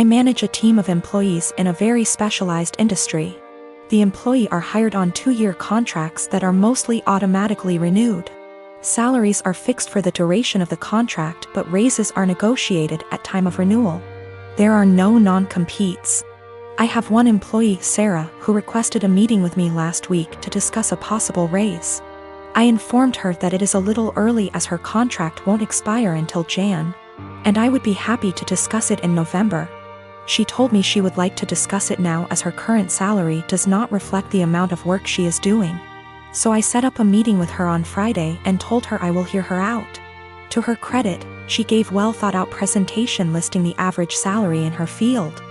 I manage a team of employees in a very specialized industry. The employees are hired on 2-year contracts that are mostly automatically renewed. Salaries are fixed for the duration of the contract, but raises are negotiated at time of renewal. There are no non-competes. I have one employee, Sarah, who requested a meeting with me last week to discuss a possible raise. I informed her that it is a little early as her contract won't expire until Jan, and I would be happy to discuss it in November. She told me she would like to discuss it now as her current salary does not reflect the amount of work she is doing. So I set up a meeting with her on Friday and told her I will hear her out. To her credit, she gave well-thought-out presentation listing the average salary in her field,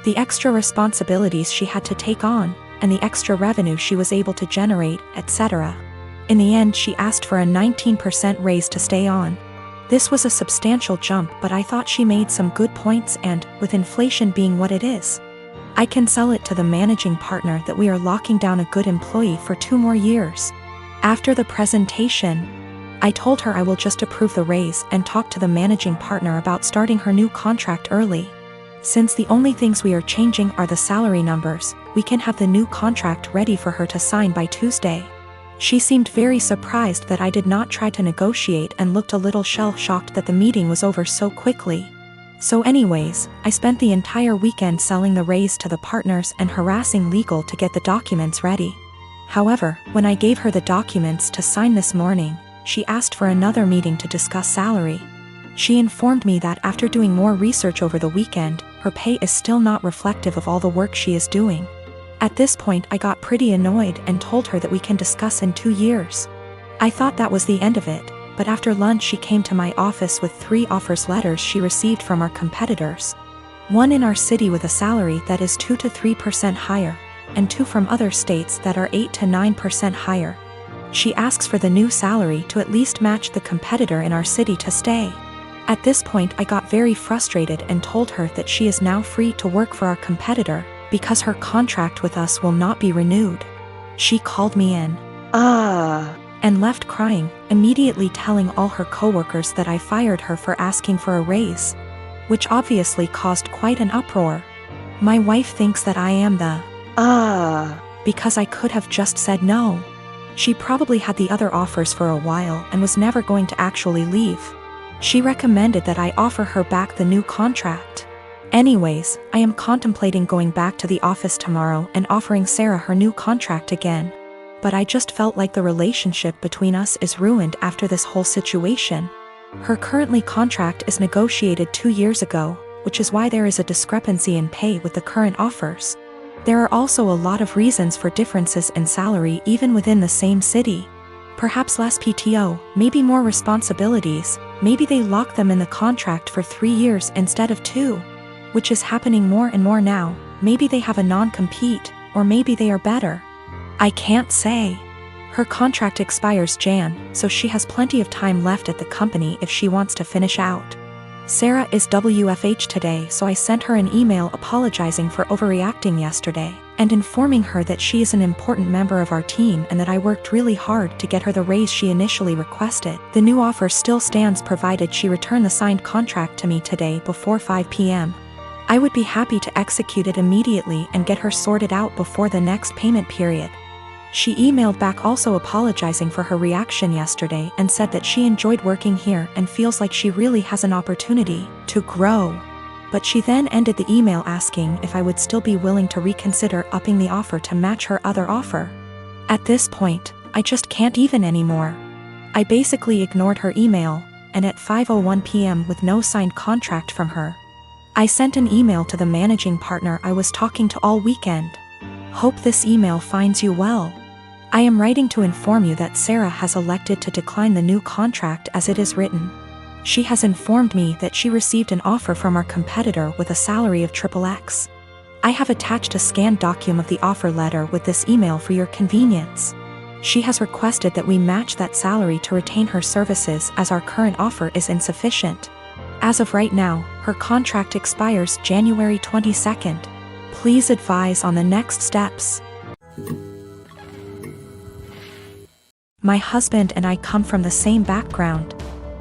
the extra responsibilities she had to take on, and the extra revenue she was able to generate, etc. In the end, she asked for a 19% raise to stay on. This was a substantial jump, but I thought she made some good points and, with inflation being what it is, I can sell it to the managing partner that we are locking down a good employee for 2 more years. After the presentation, I told her I will just approve the raise and talk to the managing partner about starting her new contract early. Since the only things we are changing are the salary numbers, we can have the new contract ready for her to sign by Tuesday. She seemed very surprised that I did not try to negotiate and looked a little shell-shocked that the meeting was over so quickly. So anyways, I spent the entire weekend selling the raise to the partners and harassing legal to get the documents ready. However, when I gave her the documents to sign this morning, she asked for another meeting to discuss salary. She informed me that after doing more research over the weekend, her pay is still not reflective of all the work she is doing. At this point, I got pretty annoyed and told her that we can discuss in 2 years. I thought that was the end of it, but after lunch she came to my office with 3 offers letters she received from our competitors. One in our city with a salary that is 2 to 3% higher, and 2 from other states that are 8 to 9% higher. She asks for the new salary to at least match the competitor in our city to stay. At this point I got very frustrated and told her that she is now free to work for our competitor, because her contract with us will not be renewed. She called me in, and left crying, immediately telling all her coworkers that I fired her for asking for a raise, which obviously caused quite an uproar. My wife thinks that I am the because I could have just said no. She probably had the other offers for a while and was never going to actually leave. She recommended that I offer her back the new contract. Anyways, I am contemplating going back to the office tomorrow and offering Sarah her new contract again. But I just felt like the relationship between us is ruined after this whole situation. Her currently contract is negotiated 2 years ago, which is why there is a discrepancy in pay with the current offers. There are also a lot of reasons for differences in salary even within the same city. Perhaps less PTO, maybe more responsibilities, maybe they lock them in the contract for 3 years instead of 2. Which is happening more and more now. Maybe they have a non-compete, or maybe they are better. I can't say. Her contract expires Jan, so she has plenty of time left at the company if she wants to finish out. Sarah is WFH today, so I sent her an email apologizing for overreacting yesterday, and informing her that she is an important member of our team and that I worked really hard to get her the raise she initially requested. The new offer still stands provided she return the signed contract to me today before 5 p.m. I would be happy to execute it immediately and get her sorted out before the next payment period. She emailed back also apologizing for her reaction yesterday and said that she enjoyed working here and feels like she really has an opportunity to grow. But she then ended the email asking if I would still be willing to reconsider upping the offer to match her other offer. At this point, I just can't even anymore. I basically ignored her email, and at 5:01 p.m. with no signed contract from her, I sent an email to the managing partner I was talking to all weekend. Hope this email finds you well. I am writing to inform you that Sarah has elected to decline the new contract as it is written. She has informed me that she received an offer from our competitor with a salary of XXX. I have attached a scanned document of the offer letter with this email for your convenience. She has requested that we match that salary to retain her services as our current offer is insufficient. As of right now, her contract expires January 22nd. Please advise on the next steps. My husband and I come from the same background.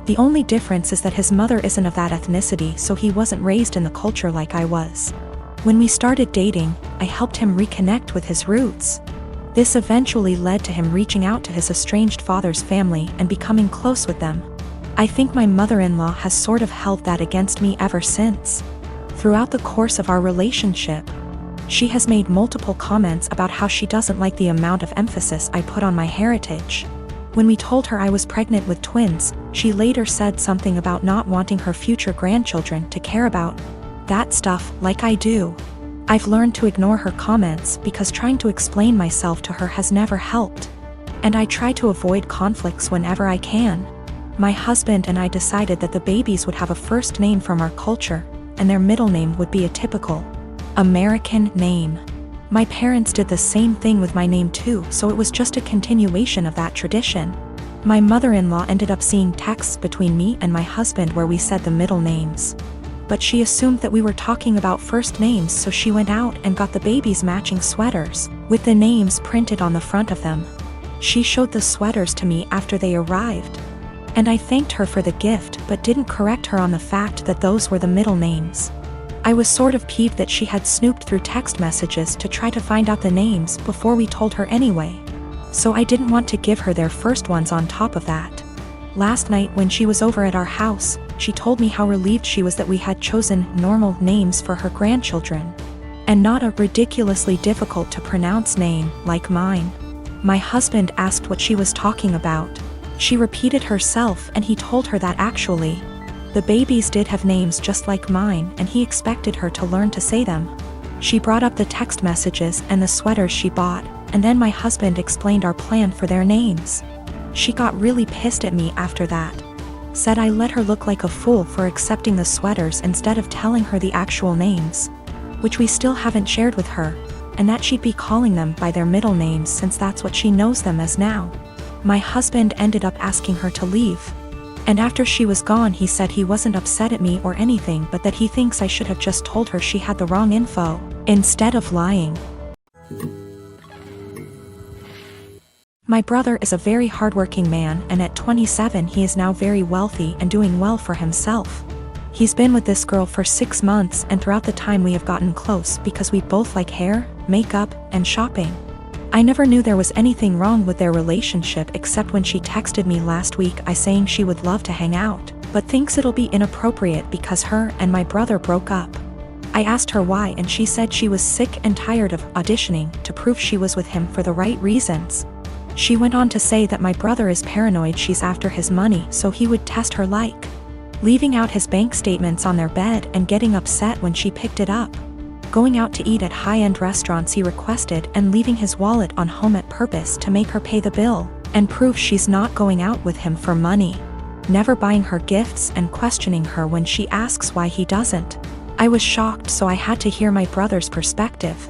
The only difference is that his mother isn't of that ethnicity, so he wasn't raised in the culture like I was. When we started dating, I helped him reconnect with his roots. This eventually led to him reaching out to his estranged father's family and becoming close with them. I think my mother-in-law has sort of held that against me ever since. Throughout the course of our relationship, she has made multiple comments about how she doesn't like the amount of emphasis I put on my heritage. When we told her I was pregnant with twins, she later said something about not wanting her future grandchildren to care about that stuff like I do. I've learned to ignore her comments because trying to explain myself to her has never helped. And I try to avoid conflicts whenever I can. My husband and I decided that the babies would have a first name from our culture, and their middle name would be a typical American name. My parents did the same thing with my name too, so it was just a continuation of that tradition. My mother-in-law ended up seeing texts between me and my husband where we said the middle names. But she assumed that we were talking about first names, so she went out and got the babies matching sweaters, with the names printed on the front of them. She showed the sweaters to me after they arrived. And I thanked her for the gift but didn't correct her on the fact that those were the middle names. I was sort of peeved that she had snooped through text messages to try to find out the names before we told her anyway. So I didn't want to give her their first ones on top of that. Last night when she was over at our house, she told me how relieved she was that we had chosen normal names for her grandchildren, and not a ridiculously difficult to pronounce name like mine. My husband asked what she was talking about. She repeated herself and he told her that actually, the babies did have names just like mine and he expected her to learn to say them. She brought up the text messages and the sweaters she bought, and then my husband explained our plan for their names. She got really pissed at me after that. Said I let her look like a fool for accepting the sweaters instead of telling her the actual names, which we still haven't shared with her, and that she'd be calling them by their middle names since that's what she knows them as now. My husband ended up asking her to leave. And after she was gone he said he wasn't upset at me or anything, but that he thinks I should have just told her she had the wrong info, instead of lying. My brother is a very hardworking man, and at 27 he is now very wealthy and doing well for himself. He's been with this girl for 6 months, and throughout the time we have gotten close because we both like hair, makeup, and shopping. I never knew there was anything wrong with their relationship except when she texted me last week saying she would love to hang out, but thinks it'll be inappropriate because her and my brother broke up. I asked her why and she said she was sick and tired of auditioning to prove she was with him for the right reasons. She went on to say that my brother is paranoid she's after his money, so he would test her like leaving out his bank statements on their bed and getting upset when she picked it up, going out to eat at high-end restaurants he requested and leaving his wallet on home at purpose to make her pay the bill and prove she's not going out with him for money, never buying her gifts and questioning her when she asks why he doesn't. I was shocked, so I had to hear my brother's perspective.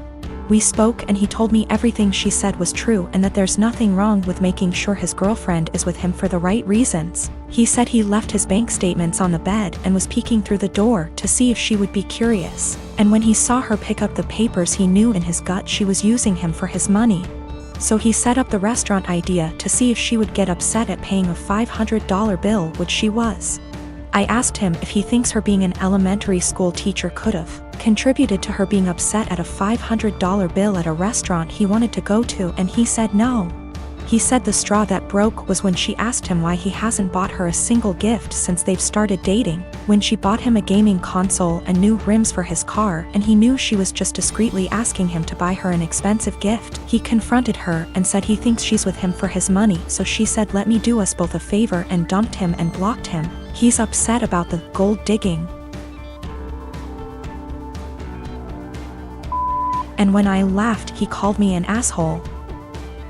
We spoke and he told me everything she said was true and that there's nothing wrong with making sure his girlfriend is with him for the right reasons. He said he left his bank statements on the bed and was peeking through the door to see if she would be curious, and when he saw her pick up the papers he knew in his gut she was using him for his money. So he set up the restaurant idea to see if she would get upset at paying a $500 bill, which she was. I asked him if he thinks her being an elementary school teacher could have contributed to her being upset at a $500 bill at a restaurant he wanted to go to, and he said no. He said the straw that broke was when she asked him why he hasn't bought her a single gift since they've started dating, when she bought him a gaming console and new rims for his car, and he knew she was just discreetly asking him to buy her an expensive gift. He confronted her and said he thinks she's with him for his money, so she said let me do us both a favor and dumped him and blocked him. He's upset about the gold digging. And when I laughed he called me an asshole.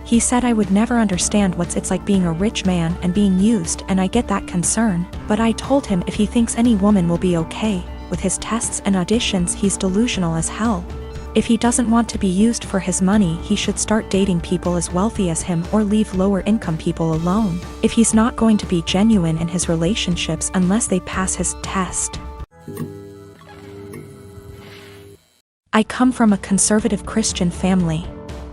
He said I would never understand what it's like being a rich man and being used, and I get that concern, but I told him if he thinks any woman will be okay with his tests and auditions he's delusional as hell. If he doesn't want to be used for his money he should start dating people as wealthy as him or leave lower income people alone, if he's not going to be genuine in his relationships unless they pass his test. I come from a conservative Christian family.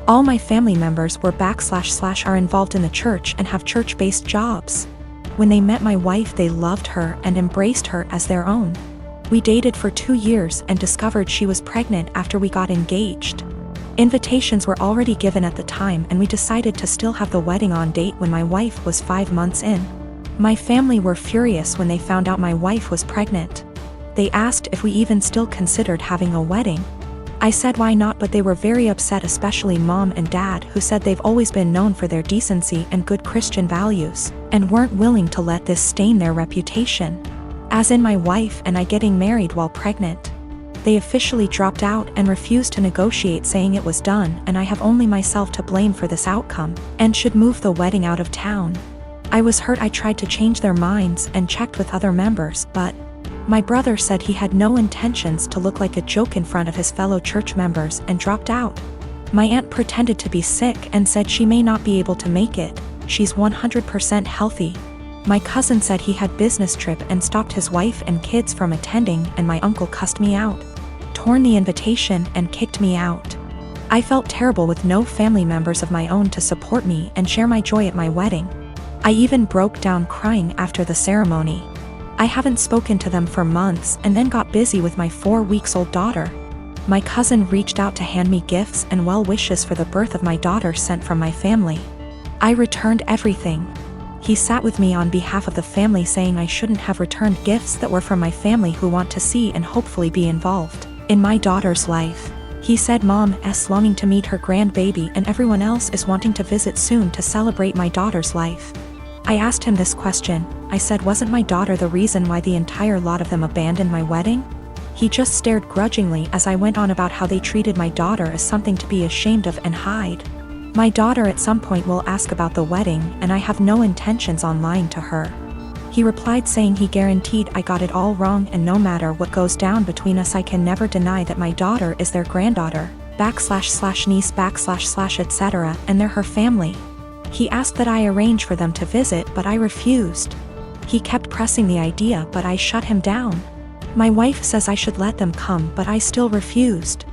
All my family members were / are involved in the church and have church-based jobs. When they met my wife, they loved her and embraced her as their own. We dated for 2 years and discovered she was pregnant after we got engaged. Invitations were already given at the time, and we decided to still have the wedding on date when my wife was 5 months in. My family were furious when they found out my wife was pregnant. They asked if we even still considered having a wedding. I said why not, but they were very upset, especially mom and dad, who said they've always been known for their decency and good Christian values, and weren't willing to let this stain their reputation. As in my wife and I getting married while pregnant. They officially dropped out and refused to negotiate, saying it was done and I have only myself to blame for this outcome, and should move the wedding out of town. I was hurt. I tried to change their minds and checked with other members, but my brother said he had no intentions to look like a joke in front of his fellow church members and dropped out. My aunt pretended to be sick and said she may not be able to make it. She's 100% healthy. My cousin said he had business trip and stopped his wife and kids from attending, and my uncle cussed me out, torn the invitation, and kicked me out. I felt terrible with no family members of my own to support me and share my joy at my wedding. I even broke down crying after the ceremony. I haven't spoken to them for months and then got busy with my 4-week-old daughter. My cousin reached out to hand me gifts and well wishes for the birth of my daughter sent from my family. I returned everything. He sat with me on behalf of the family, saying I shouldn't have returned gifts that were from my family who want to see and hopefully be involved in my daughter's life. He said Mom's longing to meet her grandbaby and everyone else is wanting to visit soon to celebrate my daughter's life. I asked him this question. I said, wasn't my daughter the reason why the entire lot of them abandoned my wedding? He just stared grudgingly as I went on about how they treated my daughter as something to be ashamed of and hide. My daughter at some point will ask about the wedding, and I have no intentions on lying to her. He replied saying he guaranteed I got it all wrong, and no matter what goes down between us, I can never deny that my daughter is their granddaughter, //niece / etc., and they're her family. He asked that I arrange for them to visit, but I refused. He kept pressing the idea, but I shut him down. My wife says I should let them come, but I still refused.